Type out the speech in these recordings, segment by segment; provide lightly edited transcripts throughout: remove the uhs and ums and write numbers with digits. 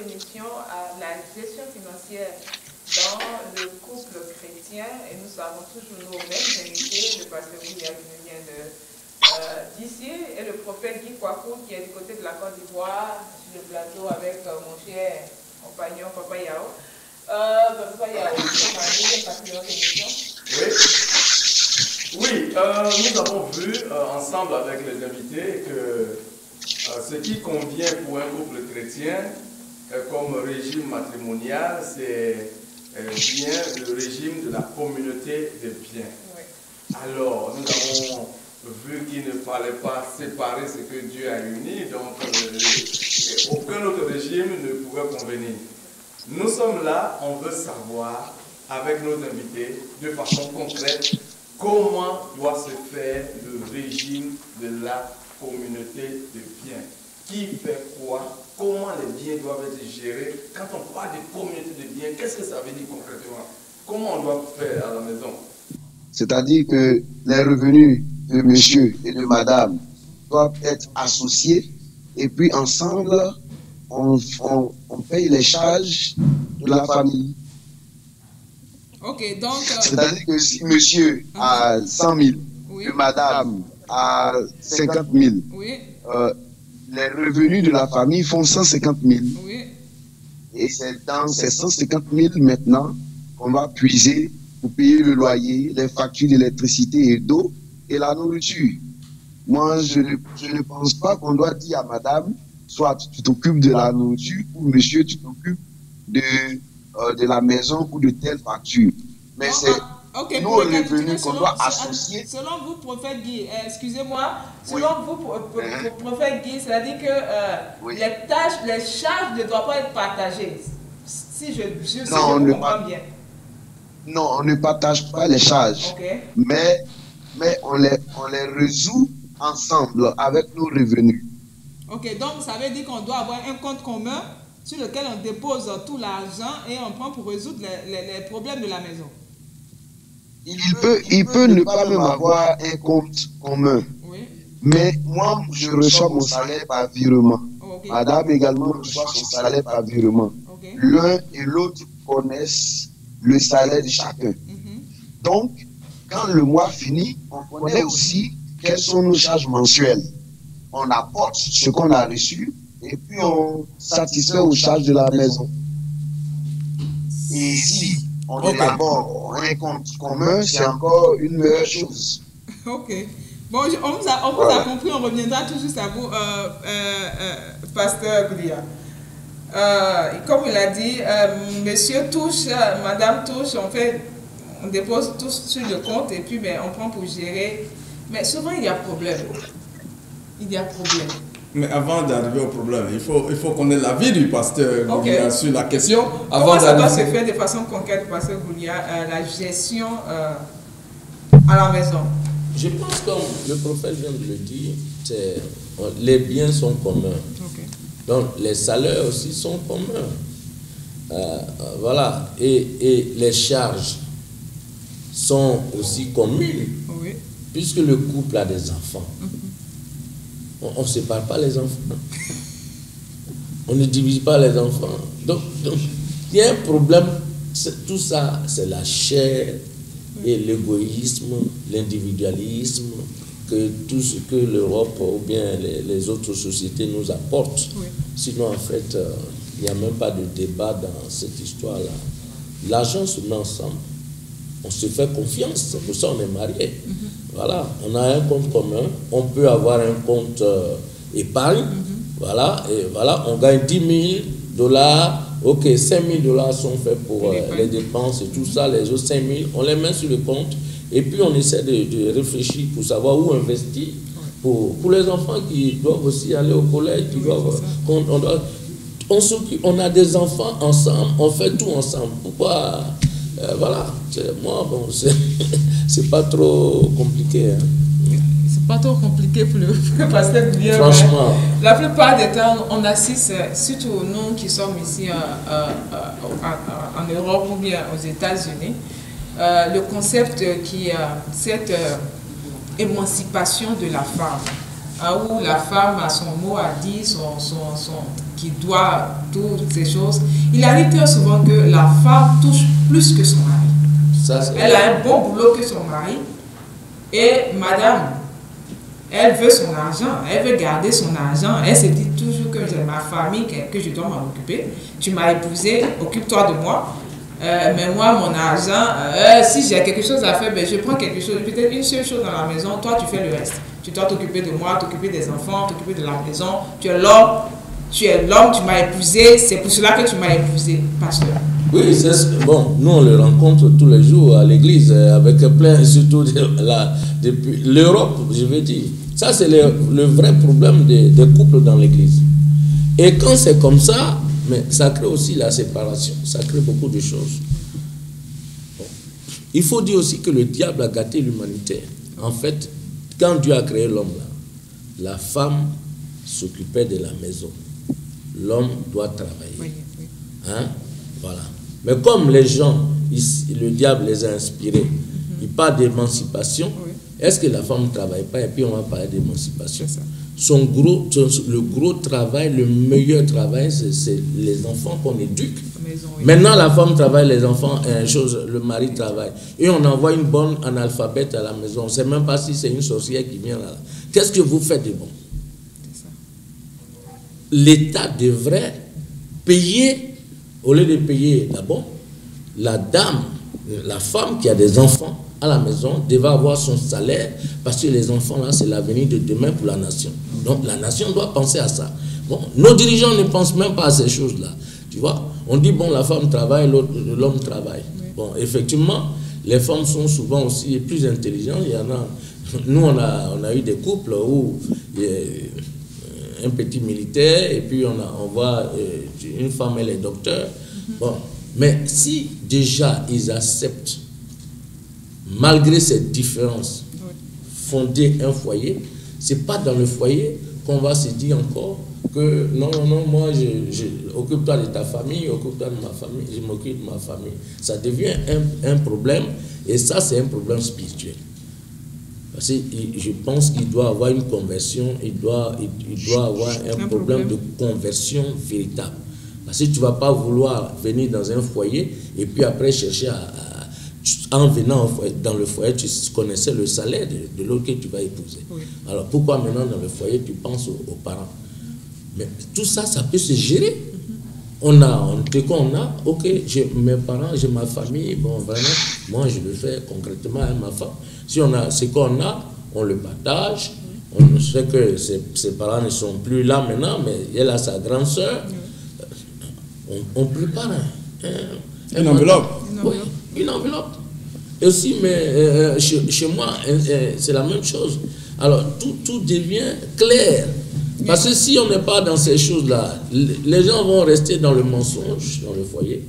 l'émission à la gestion financière dans le couple chrétien et nous avons toujours nos mêmes invités, le pasteur William qui vient d'ici et le prophète Guy Kwaku qui est du côté de la Côte d'Ivoire sur le plateau avec mon cher compagnon Papa Yao. Papa Yao, c'est ma deuxième partie de notre émission. Oui, nous avons vu ensemble avec les invités que ce qui convient pour un couple chrétien comme régime matrimonial, c'est bien le régime de la communauté des biens. Oui. Alors, nous avons vu qu'il ne fallait pas séparer ce que Dieu a uni, donc aucun autre régime ne pouvait convenir. Nous sommes là, on veut savoir, avec nos invités, de façon concrète, comment doit se faire le régime de la communauté de biens. Qui fait quoi? Comment les biens doivent être gérés? Quand on parle de communauté de biens, qu'est-ce que ça veut dire concrètement? Comment on doit faire à la maison? C'est-à-dire que les revenus de monsieur et de madame doivent être associés et puis ensemble, on paye les charges de la famille. Ok, donc... C'est-à-dire que si monsieur a 100 000 oui. Et madame a 50 000, oui. Les revenus de la famille font 150 000. Oui. Et c'est dans ces 150 000 maintenant qu'on va puiser pour payer le loyer, les factures d'électricité et d'eau et la nourriture. Moi, je ne pense pas qu'on doit dire à madame, soit tu t'occupes de la nourriture ou monsieur, tu t'occupes de la maison ou de telle facture. Mais c'est nos revenus qu'on doit associer. Selon vous, prophète Guy, excusez-moi, selon vous, prophète Guy, c'est-à-dire que les tâches, les charges ne doivent pas être partagées. Si je comprends bien. Non, on ne partage pas les charges. Okay. Mais on les résout ensemble avec nos revenus. Ok, donc ça veut dire qu'on doit avoir un compte commun sur lequel on dépose tout l'argent et on prend pour résoudre les problèmes de la maison. Il peut ne pas même avoir un compte commun. Oui. Mais moi, je reçois mon salaire par virement. Okay. Madame également reçoit son salaire par virement. Okay. L'un et l'autre connaissent le salaire de chacun. Donc, quand le mois finit, on connaît aussi quelles sont nos charges mensuelles. On apporte ce qu'on a reçu et puis on satisfait aux charges de la maison. Et si on élabore un compte commun, c'est encore une meilleure chose. Ok. Bon, on vous a compris, on reviendra tout juste à vous, Pasteur Goulia. Comme il a dit, monsieur touche, madame touche, on dépose tout sur le compte et puis on prend pour gérer. Mais souvent, il y a problème. Il y a problème. Mais avant d'arriver au problème, il faut connaître l'avis du pasteur Goulia sur la question. Comment ça doit se faire de façon concrète, pasteur Goulia, la gestion à la maison? Je pense, comme le prophète vient de le dire, les biens sont communs. Okay. Donc, les salaires aussi sont communs. Voilà. Et les charges sont aussi communes, oui. Puisque le couple a des enfants. On ne sépare pas les enfants. On ne divise pas les enfants. Donc il y a un problème. Tout ça, c'est la chair et l'égoïsme, l'individualisme, que tout ce que l'Europe ou bien les autres sociétés nous apportent. Oui. Sinon, en fait, il n'y a même pas de débat dans cette histoire-là. L'argent se met ensemble. On se fait confiance, c'est pour ça qu'on est mariés. Voilà, on a un compte commun, on peut avoir un compte épargne, voilà, et voilà, on gagne $10 000, ok, $5 000 sont faits pour les dépenses et tout ça, les autres 5 000, on les met sur le compte, et puis on essaie de réfléchir pour savoir où investir, pour les enfants qui doivent aussi aller au collège, qui doivent, on a des enfants ensemble, on fait tout ensemble, pourquoi... voilà, moi, bon, c'est pas trop compliqué. Hein. C'est pas trop compliqué pour le pasteur Goulia. Franchement. La plupart des temps, on assiste, surtout nous qui sommes ici en Europe ou bien aux États-Unis, le concept qui est cette émancipation de la femme. où la femme a son mot à dire, qui doit toutes ces choses, il arrive très souvent que la femme touche plus que son mari. Elle a un bon boulot que son mari, et madame, elle veut son argent, elle veut garder son argent, elle se dit toujours que j'ai ma famille, que je dois m'en occuper. Tu m'as épousé, occupe-toi de moi. Mais moi, mon argent, si j'ai quelque chose à faire, ben, je prends quelque chose, peut-être une seule chose dans la maison, toi tu fais le reste. Tu dois t'occuper de moi, t'occuper des enfants, t'occuper de la maison. Tu es l'homme, tu m'as épousé, c'est pour cela que tu m'as épousé, pasteur. Oui, bon, nous on le rencontre tous les jours à l'église, avec plein, surtout depuis l'Europe, je veux dire. Ça, c'est le vrai problème des couples dans l'église. Et quand c'est comme ça, mais ça crée aussi la séparation, ça crée beaucoup de choses. Bon. Il faut dire aussi que le diable a gâté l'humanité. En fait, quand Dieu a créé l'homme, la femme s'occupait de la maison. L'homme doit travailler. Oui. Hein? Voilà. Mais comme les gens, le diable les a inspirés, il parle d'émancipation. Oui. Est-ce que la femme ne travaille pas? Et puis on va parler d'émancipation. Le gros travail, le meilleur travail, c'est les enfants qu'on éduque. Maison, oui. Maintenant, la femme travaille, les enfants, le mari travaille. Et on envoie une bonne analphabète à la maison. On ne sait même pas si c'est une sorcière qui vient là. Qu'est-ce que vous faites de bon? L'État devrait payer, au lieu de payer d'abord, la dame, la femme qui a des enfants à la maison devait avoir son salaire, parce que les enfants là, c'est l'avenir de demain pour la nation. Donc la nation doit penser à ça. Bon, nos dirigeants ne pensent même pas à ces choses-là. Tu vois, on dit bon, la femme travaille, l'homme travaille. Oui. Bon, effectivement, les femmes sont souvent aussi plus intelligentes. Il y en a, nous on a eu des couples où un petit militaire et puis on voit une femme, elle est docteur. Bon, mais si déjà ils acceptent, malgré cette différence, fonder un foyer, c'est pas dans le foyer qu'on va se dire encore que non, moi, occupe-toi de ta famille, occupe-toi de ma famille, je m'occupe de ma famille. Ça devient un problème, et ça, c'est un problème spirituel. Parce que je pense qu'il doit avoir une conversion, il doit avoir un problème de conversion véritable. Parce que tu ne vas pas vouloir venir dans un foyer et puis après chercher en venant dans le foyer, tu connaissais le salaire de l'autre que tu vas épouser. Oui. Alors pourquoi maintenant dans le foyer tu penses aux parents? Mais tout ça, ça peut se gérer. Ok, j'ai mes parents, j'ai ma famille, bon vraiment, moi je le fais concrètement avec ma femme. Si on a ce qu'on a, on le partage. On sait que ses parents ne sont plus là maintenant, mais elle a sa grande sœur. On prépare une enveloppe. Oui, une enveloppe. Et aussi, mais chez moi, c'est la même chose. Alors, tout devient clair. Parce que si on n'est pas dans ces choses-là, les gens vont rester dans le mensonge, dans le foyer.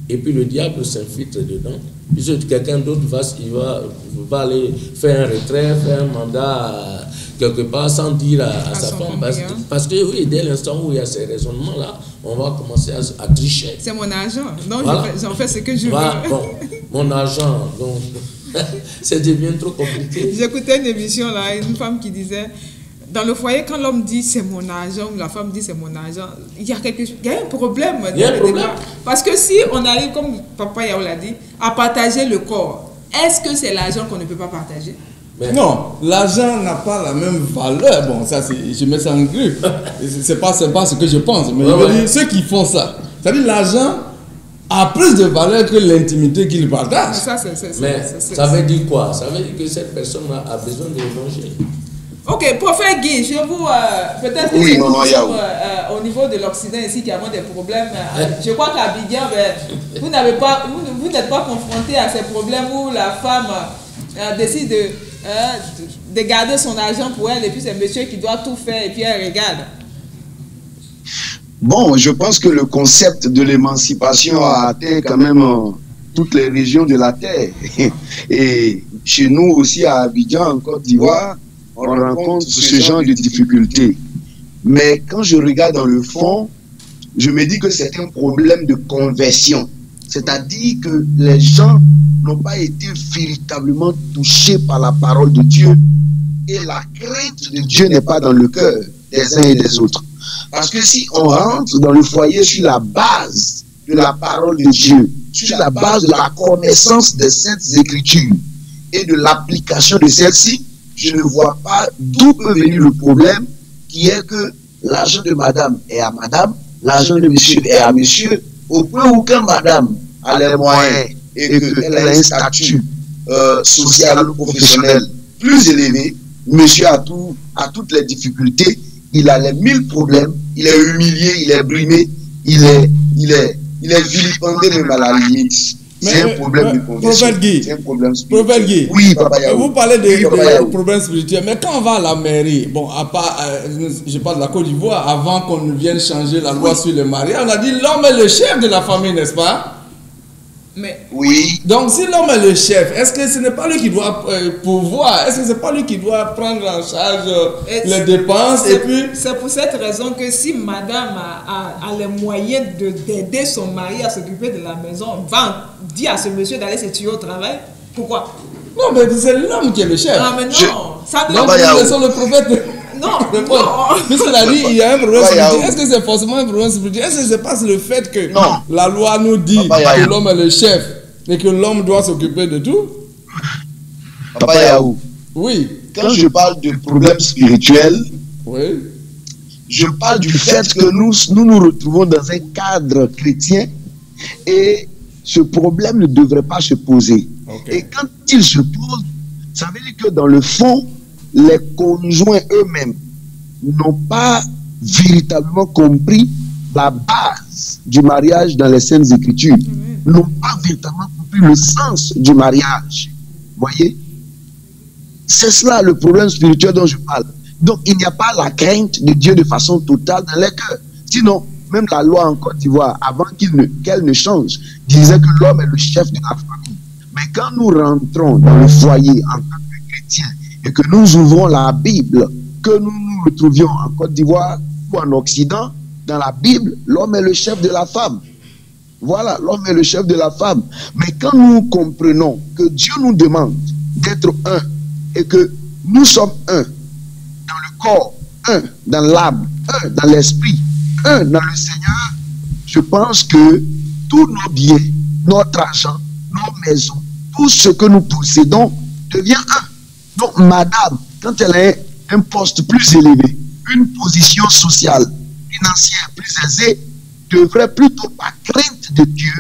Et puis le diable s'infiltre dedans. Puisque quelqu'un d'autre va aller faire un retrait, faire un mandat quelque part sans dire à sa femme. Parce que oui, dès l'instant où il y a ces raisonnements-là, on va commencer à tricher. C'est mon argent. Donc voilà. J'en fais ce que je veux. Bon, mon argent, donc ça devient trop compliqué. J'écoutais une émission là, une femme qui disait, dans le foyer, quand l'homme dit c'est mon argent, ou la femme dit c'est mon argent, il y a un problème. Il y a un problème. Parce que si on arrive, comme Papa Yao l'a dit, à partager le corps, est-ce que c'est l'argent qu'on ne peut pas partager? Mais non, l'argent n'a pas la même valeur. Bon, ça, je mets ça en gris. C'est pas ce que je pense. Mais je veux dire, ceux qui font ça, c'est-à-dire l'argent a plus de valeur que l'intimité qu'ils partagent. Ça veut dire quoi? Ça veut dire que cette personne-là a besoin de l'évangile. Ok, prophète Guy, je vous peut-être que oui, au niveau de l'Occident ici qui avons des problèmes. Je crois qu'à Abidjan, vous n'êtes pas confronté à ces problèmes où la femme décide de garder son argent pour elle et puis c'est monsieur qui doit tout faire et puis elle regarde. Bon, je pense que le concept de l'émancipation a atteint quand même toutes les régions de la terre. Et chez nous aussi à Abidjan, en Côte d'Ivoire, on rencontre ce genre de difficultés. Mais quand je regarde dans le fond, je me dis que c'est un problème de conversion. C'est-à-dire que les gens n'ont pas été véritablement touchés par la parole de Dieu. et la crainte de Dieu n'est pas dans le cœur des uns et des autres. Parce que si on rentre dans le foyer sur la base de la parole de Dieu, sur la base de la connaissance des Saintes Écritures et de l'application de celle-ci, je ne vois pas d'où peut venir le problème qui est que l'argent de madame est à madame, l'argent de monsieur est à monsieur, au point où quand madame a les moyens et qu'elle a un statut social ou professionnel plus élevé, monsieur a toutes les difficultés, il a les 1000 problèmes, il est humilié, il est brimé, il est vilipendé même à la limite. C'est un problème de conversion. C'est un problème spirituel. Prophète Guy, oui, Papa Yahoo. Vous parlez de problèmes spirituels, mais quand on va à la mairie, bon, à part, je parle de la Côte d'Ivoire, avant qu'on ne vienne changer la loi sur le mariage, on a dit l'homme est le chef de la famille, n'est-ce pas? Mais, oui. Donc, si l'homme est le chef, est-ce que ce n'est pas lui qui doit pourvoir? Est-ce que ce n'est pas lui qui doit prendre en charge les dépenses? C'est pour cette raison que si madame a les moyens d'aider son mari à s'occuper de la maison, va dire à ce monsieur d'aller se tuer au travail. Pourquoi? Non, mais c'est l'homme qui est le chef. Ah, mais non. Ça donc, nous laissons le prophète. Non, puisqu'on a dit il y a un problème spirituel, est-ce que c'est forcément un problème spirituel? Est-ce que c'est pas le fait que la loi nous dit que l'homme est le chef et que l'homme doit s'occuper de tout? Papa Yahoo. Oui. Quand je parle de problème spirituel, oui, je parle du fait que nous retrouvons dans un cadre chrétien et ce problème ne devrait pas se poser. Okay. Et quand il se pose, ça veut dire que dans le fond, les conjoints eux-mêmes n'ont pas véritablement compris la base du mariage dans les Saintes Écritures, n'ont pas véritablement compris le sens du mariage. Voyez? C'est cela le problème spirituel dont je parle. Donc il n'y a pas la crainte de Dieu de façon totale dans les cœurs. Sinon, même la loi en Côte d'Ivoire, avant qu'elle ne change, disait que l'homme est le chef de la famille. Mais quand nous rentrons dans le foyer en tant que chrétiens, et que nous ouvrons la Bible, que nous nous retrouvions en Côte d'Ivoire ou en Occident, dans la Bible, l'homme est le chef de la femme. Voilà, l'homme est le chef de la femme. Mais quand nous comprenons que Dieu nous demande d'être un, et que nous sommes un dans le corps, un dans l'âme, un dans l'esprit, un dans le Seigneur, je pense que tous nos biens, notre argent, nos maisons, tout ce que nous possédons devient un. Donc, madame, quand elle a un poste plus élevé, une position sociale, financière plus aisée, devrait plutôt, par crainte de Dieu,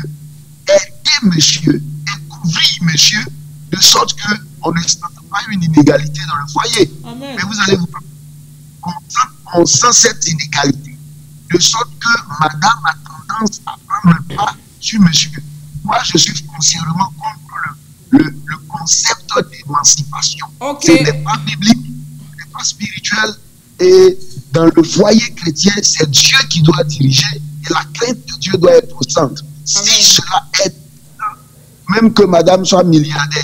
aider monsieur et couvrir monsieur, de sorte qu'on ne sente pas une inégalité dans le foyer. Amen. Mais vous allez vous on sent cette inégalité, de sorte que madame a tendance à prendre le pas sur monsieur. Moi, je suis foncièrement contre le concept d'émancipation. Okay. Ce n'est pas biblique, ce n'est pas spirituel. Et dans le foyer chrétien, c'est Dieu qui doit diriger et la crainte de Dieu doit être au centre. Amen. Si cela est, même que madame soit milliardaire,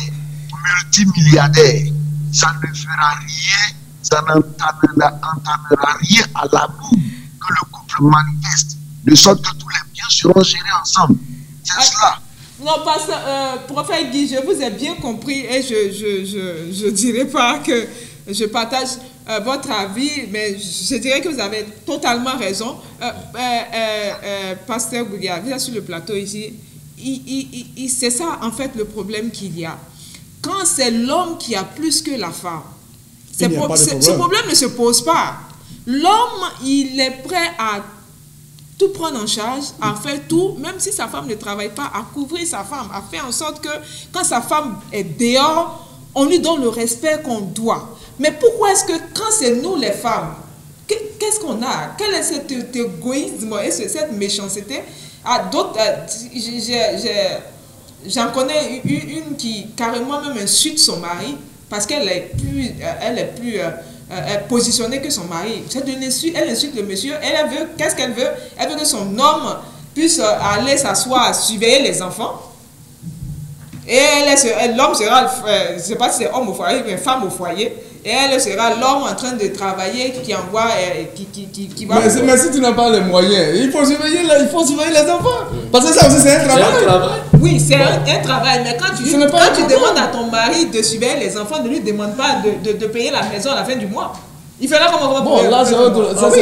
multimilliardaire, ça ne fera rien, ça n'entamera rien à l'amour que le couple manifeste, de sorte que tous les biens seront gérés ensemble. C'est cela. Non, pasteur, prophète Guy, je vous ai bien compris et je dirais pas que je partage votre avis, mais je dirais que vous avez totalement raison. Pasteur Goulia, vous êtes sur le plateau ici, c'est ça en fait le problème qu'il y a. Quand c'est l'homme qui a plus que la femme, ce problème ne se pose pas. L'homme, il est prêt à tout prendre en charge, à faire tout, même si sa femme ne travaille pas, à couvrir sa femme, à faire en sorte que quand sa femme est dehors, on lui donne le respect qu'on doit. Mais pourquoi est-ce que quand c'est nous les femmes, qu'est-ce qu'on a? Quel est cet égoïsme et cette méchanceté? J'en connais une qui carrément même insulte son mari parce qu'elle est plus positionnée que son mari. Elle insulte le monsieur. Elle veut, qu'est-ce qu'elle veut? Elle veut que son homme puisse aller s'asseoir, surveiller les enfants. Et l'homme sera, je ne sais pas si c'est homme au foyer, mais femme au foyer. Et elle sera l'homme en train de travailler, qui envoie, qui va... Mais si tu n'as pas les moyens, il faut surveiller les enfants. Parce que ça aussi, c'est un travail. Oui, c'est un travail, mais quand tu demandes à ton mari de surveiller les enfants, ne lui demande pas de payer la maison à la fin du mois. Il fait là comme on va bon, là, c'est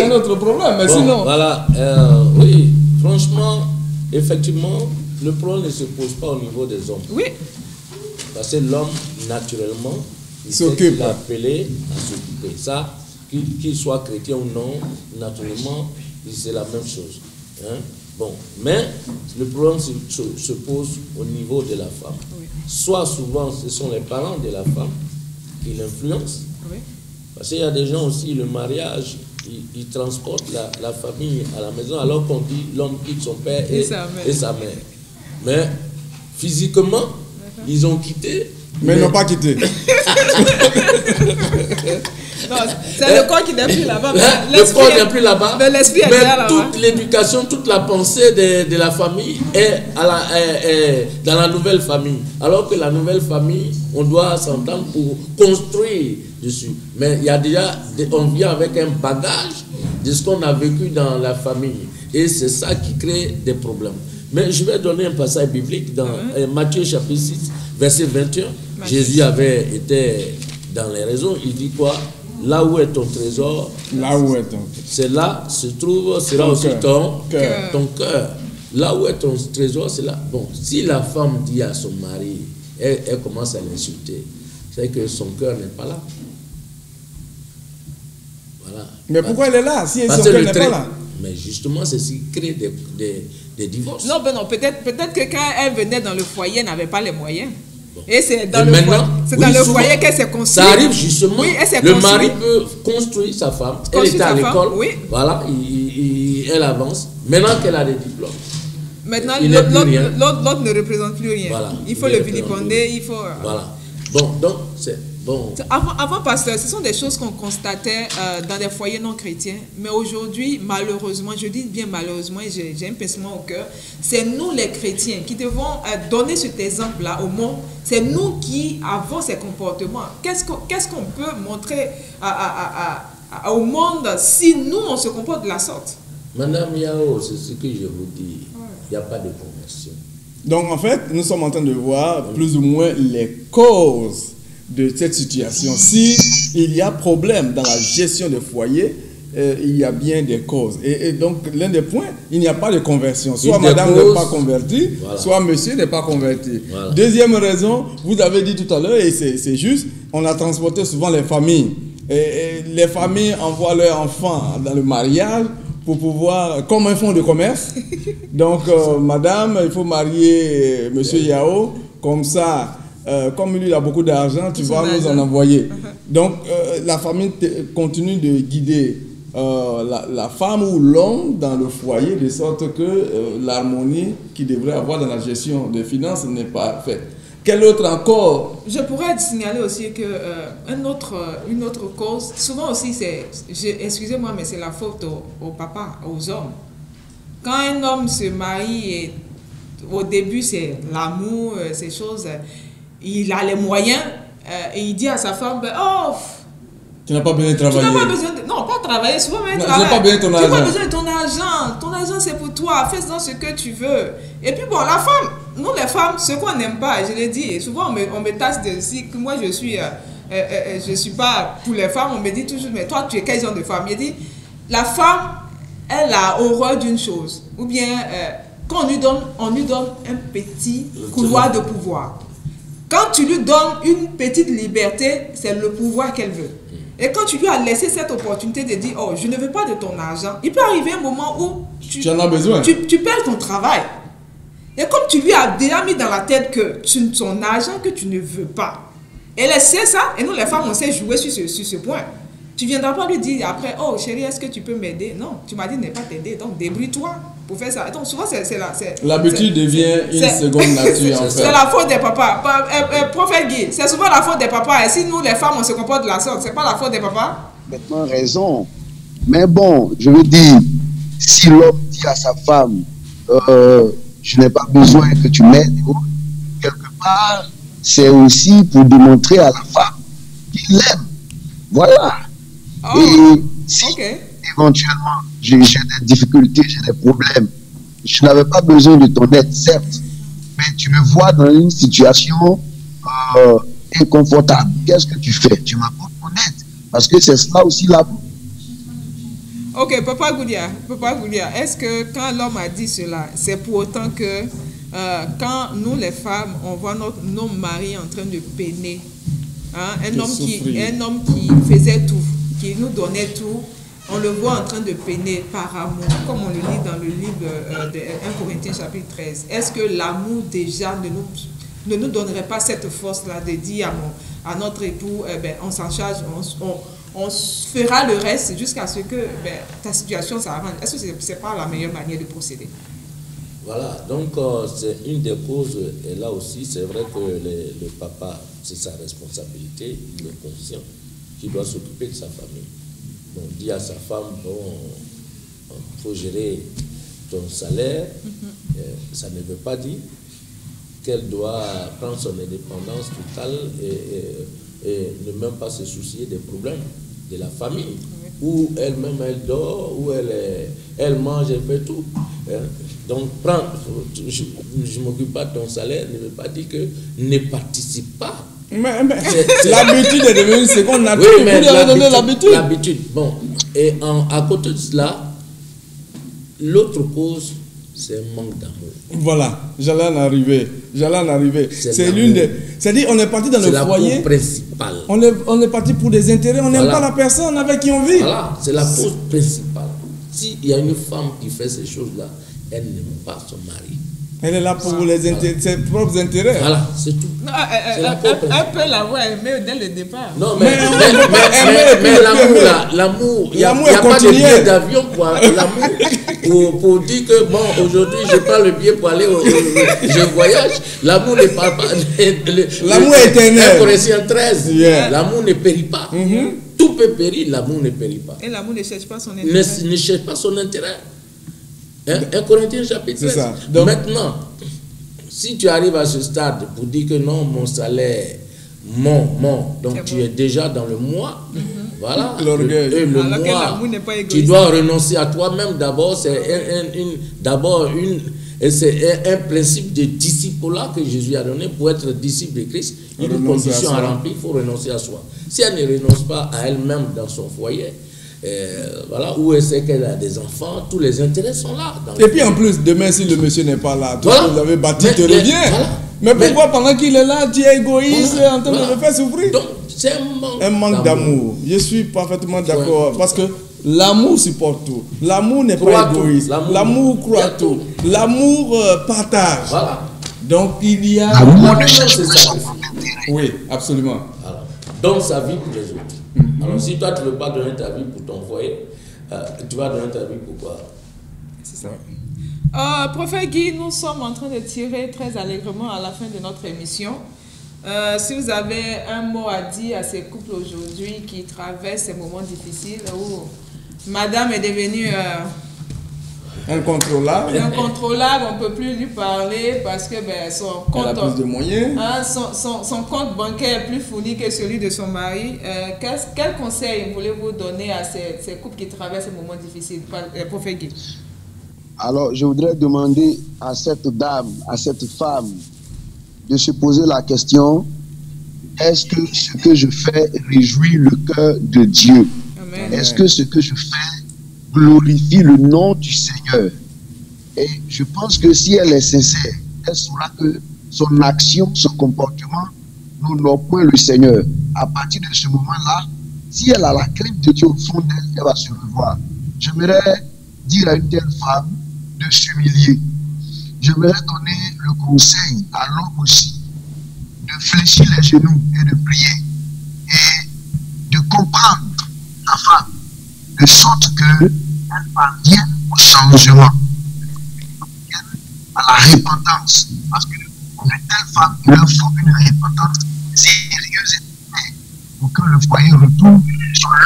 un autre problème, mais bon, sinon... Voilà, oui, franchement, effectivement, le problème ne se pose pas au niveau des hommes. Oui. Parce que l'homme, naturellement, il est appelé à s'occuper. Ça, qu'il soit chrétien ou non, naturellement, c'est la même chose. Hein? Bon, mais le problème se pose au niveau de la femme. Oui. Soit souvent, ce sont les parents de la femme qui l'influencent. Oui. Parce qu'il y a des gens aussi, le mariage, ils transportent la famille à la maison, alors qu'on dit l'homme quitte son père et sa mère. Mais physiquement, ils ont quitté. Mais ils n'ont pas quitté. Non, c'est le corps qui n'est plus là-bas. Le corps n'est plus là-bas. Mais l'esprit est là-bas. Toute l'éducation, toute la pensée de la famille est dans la nouvelle famille. Alors que la nouvelle famille, on doit s'entendre pour construire dessus. Mais il y a déjà, on vient avec un bagage de ce qu'on a vécu dans la famille. Et c'est ça qui crée des problèmes. Mais je vais donner un passage biblique dans Matthieu chapitre 6, verset 21. Jésus avait été dans les raisons. Il dit quoi? Là où est ton trésor, c'est là se trouve, sera aussi ton cœur. Là où est ton trésor, c'est là. Bon, si la femme dit à son mari, elle commence à l'insulter, c'est que son cœur n'est pas là. Voilà. Mais pourquoi elle est là si son cœur n'est pas là? Mais justement, c'est ce qui crée des divorces. Non, ben non, peut-être que quand elle venait dans le foyer, elle n'avait pas les moyens. Et c'est dans le foyer qu'elle s'est construite. Ça arrive justement. Oui, le mari peut construire sa femme. Elle était à l'école. Oui. Voilà, elle avance. Maintenant qu'elle a des diplômes. Maintenant, l'autre ne représente plus rien. Voilà, il faut le vilipender, il faut... Voilà. Bon, donc, c'est... Bon. Avant, pasteur, ce sont des choses qu'on constatait dans des foyers non chrétiens. Mais aujourd'hui, malheureusement, je dis bien malheureusement, et j'ai un pincement au cœur, c'est nous les chrétiens qui devons donner cet exemple-là au monde. C'est nous qui avons ces comportements. Qu'est-ce qu'on peut montrer au monde si nous, on se comporte de la sorte? Madame Yao, c'est ce que je vous dis. Il n'y a pas de conversion. Donc, en fait, nous sommes en train de voir plus ou moins les causes de cette situation. Si il y a problème dans la gestion des foyers, il y a bien des causes. Et donc, l'un des points, il n'y a pas de conversion. Soit madame n'est pas convertie, soit monsieur n'est pas converti. Voilà. Deuxième raison, vous avez dit tout à l'heure, et c'est juste, on a transporté souvent les familles. Et les familles envoient leurs enfants dans le mariage pour pouvoir, comme un fonds de commerce. Donc, madame, il faut marier monsieur Yao, comme ça, comme lui il a beaucoup d'argent, tu vas nous en envoyer. Donc, la famille continue de guider la femme ou l'homme dans le foyer, de sorte que l'harmonie qu'il devrait avoir dans la gestion des finances n'est pas faite. Quelle autre encore? Je pourrais signaler aussi que une autre cause, souvent aussi, excusez-moi, mais c'est la faute au papa, aux hommes. Quand un homme se marie, et au début c'est l'amour, ces choses, il a les moyens, et il dit à sa femme, oh, tu n'as pas besoin de travailler. Tu n'as pas besoin de... Non, pas travailler, souvent même travailler. Tu n'as pas besoin de ton argent. Tu n'as pas besoin de ton argent. Ton argent, c'est pour toi. Fais-en ce que tu veux. Et puis bon, la femme, nous les femmes, ce qu'on n'aime pas, je l'ai dit, et souvent on me tasse de si que moi je suis pas pour les femmes, on me dit toujours, mais toi tu es quel genre de femme? Il dit, la femme, elle a horreur d'une chose. Ou bien, quand on lui donne un petit couloir de pouvoir. Quand tu lui donnes une petite liberté, c'est le pouvoir qu'elle veut. Et quand tu lui as laissé cette opportunité de dire, oh, je ne veux pas de ton argent, il peut arriver un moment où tu en as besoin. Tu perds ton travail. Et comme tu lui as déjà mis dans la tête que c'est son argent que tu ne veux pas, elle sait ça, et nous les femmes, on sait jouer sur ce point. Tu ne viendras pas lui dire après, oh chérie, est-ce que tu peux m'aider? Non, tu m'as dit ne pas t'aider, donc débrouille-toi pour faire ça. Donc souvent, l'habitude devient une seconde nature en fait. C'est la faute des papas. Prophète Guy, c'est souvent la faute des papas. Et si nous, les femmes, on se comporte de la sorte, c'est pas la faute des papas? Complètement raison. Mais bon, je veux dire, si l'homme dit à sa femme, je n'ai pas besoin que tu m'aides, quelque part, c'est aussi pour démontrer à la femme qu'il l'aime. Voilà. Oh, et si éventuellement j'ai des difficultés, j'ai des problèmes, je n'avais pas besoin de ton aide, certes, mais tu me vois dans une situation inconfortable. Qu'est-ce que tu fais? Tu m'apportes ton aide. Parce que c'est cela aussi l'amour. Ok, Papa Goudia, est-ce que quand l'homme a dit cela, c'est pour autant que quand nous les femmes, on voit nos maris en train de peiner, hein, un homme qui faisait tout, qui nous donnait tout, on le voit en train de peiner par amour, comme on le lit dans le livre de 1 Corinthiens chapitre 13. Est-ce que l'amour déjà ne nous donnerait pas cette force-là de dire à notre époux, on s'en charge, on fera le reste jusqu'à ce que ta situation s'arrange? Est-ce que ce n'est pas la meilleure manière de procéder? Voilà, donc c'est une des causes, et là aussi c'est vrai que le papa, c'est sa responsabilité, il est conscient qu'il doit s'occuper de sa famille. On dit à sa femme, bon, il faut gérer ton salaire, ça ne veut pas dire qu'elle doit prendre son indépendance totale et ne même pas se soucier des problèmes de la famille, où elle-même elle dort, où elle mange, elle fait tout. Donc, je ne m'occupe pas de ton salaire, ne veut pas dire que ne participe pas. Mais l'habitude est devenue une seconde nature. Oui, mais vous lui avez donné l'habitude. L'habitude, bon. Et à côté de cela, l'autre cause, c'est un manque d'amour. Voilà, j'allais en arriver. C'est l'une des... C'est-à-dire, on est parti dans le foyer. C'est la cause principale. On est parti pour des intérêts, on n'aime pas la personne avec qui on vit. Voilà, c'est la cause principale. S'il y a une femme qui fait ces choses-là, elle n'aime pas son mari. Elle est là pour ses propres intérêts. Voilà, c'est tout. Non, elle peut l'avoir aimé dès le départ. Non, mais l'amour, il n'y a pas de billet d'avion pour l'amour. Pour dire que, bon, aujourd'hui, je prends le billet pour aller, je voyage. L'amour ne parle pas. L'amour est éternel. 1 Corinthiens 13, l'amour ne périt pas. Tout peut périr, l'amour ne périt pas. Et l'amour ne cherche pas son intérêt. Ne cherche pas son intérêt. 1 Corinthiens chapitre 13. Donc, maintenant, si tu arrives à ce stade pour dire que non, mon salaire, donc tu es déjà dans le moi, voilà, l'orgueil. Le moi, tu dois renoncer à toi-même d'abord, c'est un principe de disciple-là que Jésus a donné. Pour être disciple de Christ, il y a une condition à remplir, il faut renoncer à soi. Si elle ne renonce pas à elle-même dans son foyer, voilà, où elle sait qu'elle a des enfants, tous les intérêts sont là. Et puis en plus, demain, si le monsieur n'est pas là, tout ce que vous avez bâti te revient. Voilà. Mais pourquoi pendant qu'il est là, tu es égoïste et en train de le faire souffrir? Donc, c'est un manque d'amour. Je suis parfaitement d'accord. Parce que l'amour supporte tout. L'amour n'est pas égoïste. L'amour croit tout. L'amour partage. Voilà. Donc il y a... Oui, absolument. Voilà. Donne sa vie pour les autres. Alors si toi tu ne veux pas donner ta vie pour ton foyer, tu vas donner ta vie pour quoi? C'est ça. Prophète Guy, nous sommes en train de tirer très allègrement à la fin de notre émission. Si vous avez un mot à dire à ces couples aujourd'hui qui traversent ces moments difficiles où madame est devenue incontrôlable, on ne peut plus lui parler parce que son compte, elle a plus de moyens. Son compte bancaire est plus fourni que celui de son mari. Quel conseil voulez-vous donner à ces couples qui traversent ces moments difficiles, prophète Guy? Alors, je voudrais demander à cette dame, à cette femme, de se poser la question: est-ce que ce que je fais réjouit le cœur de Dieu? Est-ce que ce que je fais glorifie le nom du Seigneur? Et je pense que si elle est sincère, elle saura que son action, son comportement n'honore point le Seigneur. À partir de ce moment-là, si elle a la crainte de Dieu au fond d'elle, elle va se revoir. J'aimerais dire à une telle femme de s'humilier. J'aimerais donner le conseil à l'homme aussi de fléchir les genoux et de prier et de comprendre la femme de sorte qu'elle parvienne au changement, à la repentance, parce que pour une telle femme, il leur faut une repentance sérieuse et vraie pour que le foyer retourne sur le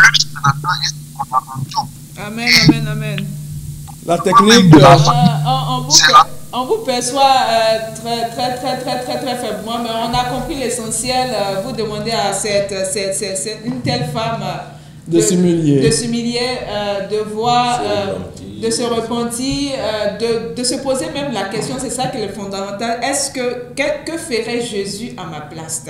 Nathan et son comportement. Amen, amen, amen. La technique on vous perçoit très faiblement, mais on a compris l'essentiel. Vous demandez à une telle femme de s'humilier, de voir, de se repentir, de se poser même la question, c'est ça qui est le fondamental. Que ferait Jésus à ma place?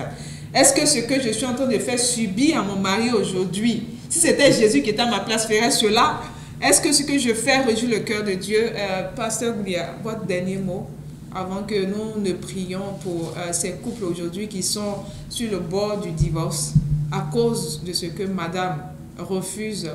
Est-ce que ce que je suis en train de faire subir à mon mari aujourd'hui, si c'était Jésus qui était à ma place, ferait cela? Est-ce que ce que je fais réjouit le cœur de Dieu? Pasteur Goulia, votre dernier mot avant que nous ne prions pour ces couples aujourd'hui qui sont sur le bord du divorce à cause de ce que madame refuse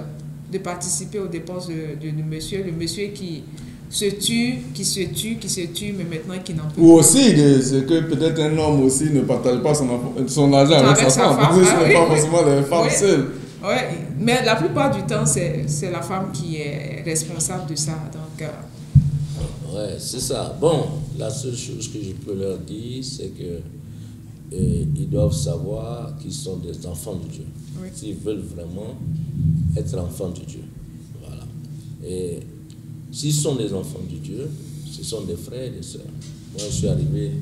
de participer aux dépenses de monsieur, le monsieur qui se tue, mais maintenant qui n'en peut plus. Ou aussi, c'est que peut-être un homme aussi ne partage pas son argent avec sa femme. Ce n'est pas forcément les femmes seules. Oui, mais la plupart du temps, c'est la femme qui est responsable de ça. Donc, ouais, c'est ça. Bon, la seule chose que je peux leur dire, c'est que ils doivent savoir qu'ils sont des enfants de Dieu. Oui. S'ils veulent vraiment être enfants de Dieu. Voilà. Et s'ils sont des enfants de Dieu, ce sont des frères et des sœurs. Moi, je suis arrivé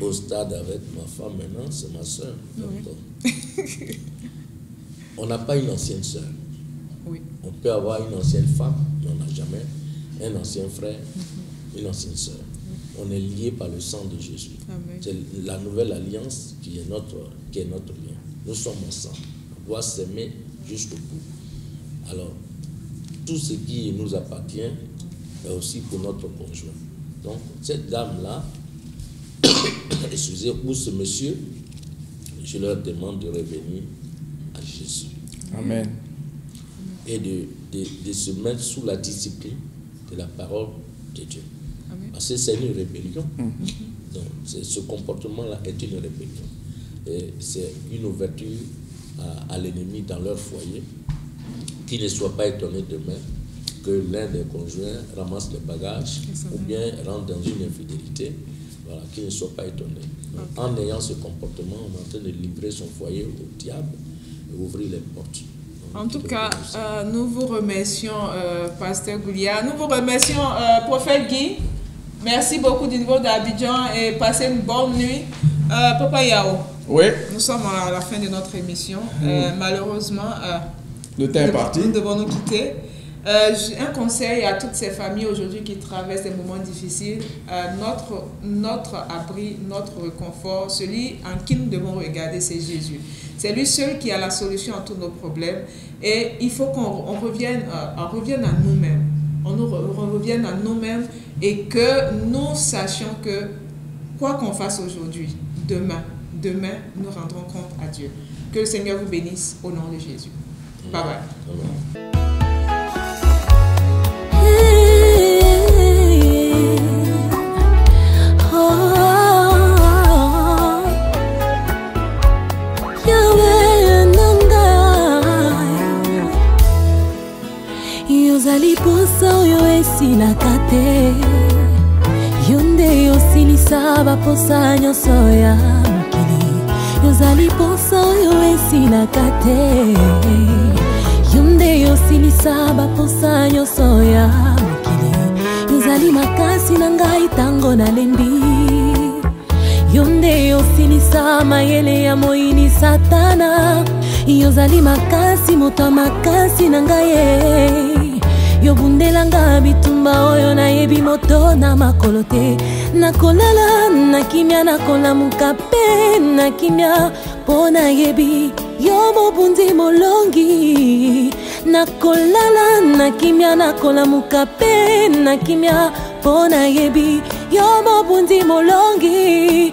au stade avec ma femme maintenant, c'est ma sœur. Oui. On n'a pas une ancienne sœur. Oui. On peut avoir une ancienne femme, mais on n'a jamais un ancien frère, une ancienne sœur. On est liés par le sang de Jésus. C'est la nouvelle alliance qui est notre lien. Nous sommes ensemble. On doit s'aimer jusqu'au bout. Alors, tout ce qui nous appartient est aussi pour notre conjoint. Donc, cette dame-là, excusez, ou ce monsieur, je leur demande de revenir à Jésus. Amen. Et de se mettre sous la discipline de la parole de Dieu. Amen. Parce que c'est une rébellion. Donc, ce comportement-là est une rébellion. Et c'est une ouverture à l'ennemi dans leur foyer. Qu'il ne soit pas étonné demain que l'un des conjoints ramasse les bagages ou bien rentre dans une infidélité. Voilà, qu'il ne soit pas étonné. Donc, en ayant ce comportement, on est en train de livrer son foyer au diable et ouvrir les portes. En tout cas, nous vous remercions, Pasteur Goulia. Nous vous remercions, Prophète Guy. Merci beaucoup du niveau d'Abidjan et passez une bonne nuit. Papa Yao, oui. Nous sommes à la fin de notre émission. Malheureusement, le temps est parti. Nous devons nous quitter. Un conseil à toutes ces familles aujourd'hui qui traversent des moments difficiles. Notre abri, notre réconfort, celui en qui nous devons regarder, c'est Jésus. C'est lui seul qui a la solution à tous nos problèmes. Et il faut qu'on revienne à nous-mêmes. On revienne à nous-mêmes et que nous sachions que quoi qu'on fasse aujourd'hui, demain, nous rendrons compte à Dieu. Que le Seigneur vous bénisse au nom de Jésus. Bye bye. Yozali posa oyo esilaka te, yo nde yosilisa baposa nyonso ya mokili. Yozali posa oyo esilaka te, yo nde yosilisa baposa nyonso ya mokili. Yozali makasi na ngai tango nalembi, yo nde yosilisa mayele ya moyini satana. Yozali makasi moto makasi na ngai, yobundelanga bitumba oyo nayebi moto na makolo te. Nakolala nakimia, nakolamuka pe nakimia, po nayebi yo mobundi molongi. Nakolala nakimia, nakolamuka pe nakimia, po nayebi yo mobundi molongi.